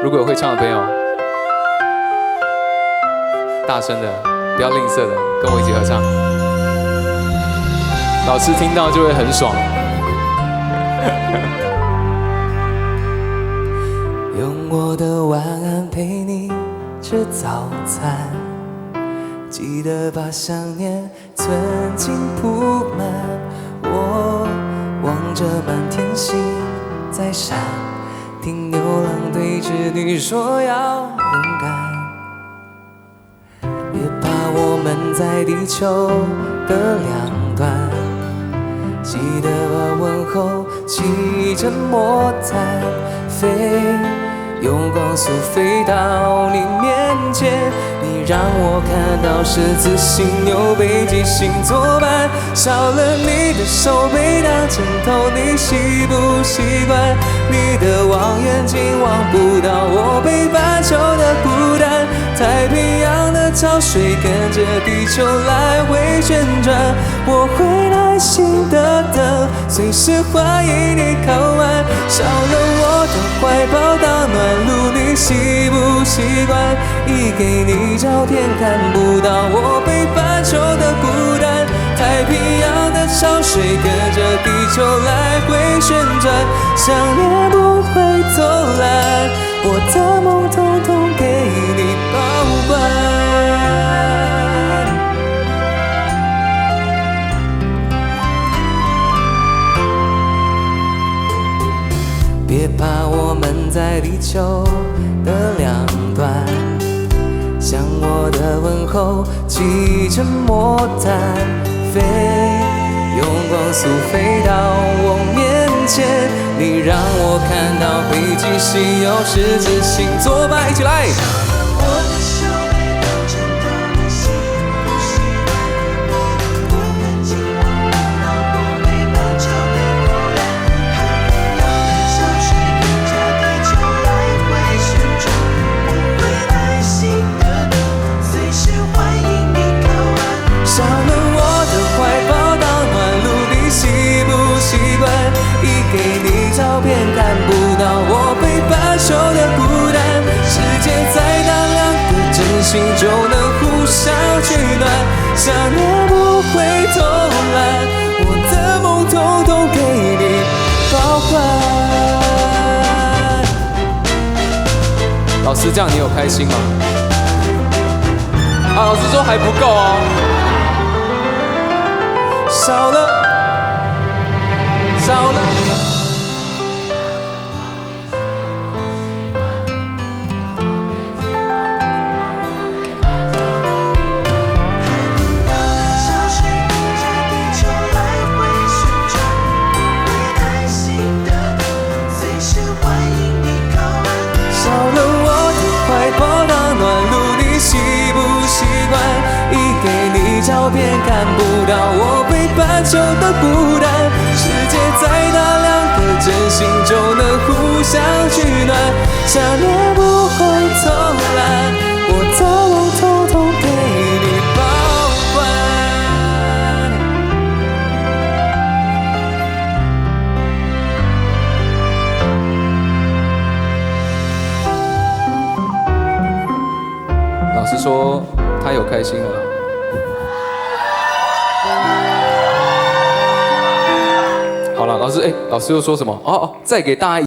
如果有会唱的朋友，大声的，不要吝啬的，跟我一起合唱。老师听到就会很爽。用我的晚安陪你吃早餐，记得把想念存进铺满。我望着满天星在闪，听牛郎对织女说要勇敢。别怕，我们在地球的两端，记得把问候骑着魔毯飞，用光速飞到你面前。你让我看到十字星有北极星作伴，少了你的手背当枕头，你习不习惯？你的望远镜望不到我北半球的孤单，太平洋的潮水跟着地球来回旋转，我会耐心的等，随时欢迎你靠岸。少了我的怀抱当暖炉，你习不习惯？一给你照片看不到我北半球的孤单，太平洋的潮水跟着地球来回旋转，想念不会走烂，我的梦统统给你保管。别怕，我们在地球的两端，向我的问候骑着魔毯飞，用光速飞到我面前。你让我看到北极星有十字星作伴，一起来。照片看不到我北半球的孤单，世界再大，两个真心就能互相取暖，想念不会偷懒，我的梦统统给你保管。老师，这样你有开心吗？啊，老师说还不够哦。少了。照片看不到我北半球的孤单，世界再大，两个真心就能互相取暖，想念不会偷懒，我的梦统统给你保管。老师说他有开心了啦。好了，老师，老师又说什么？再给大家。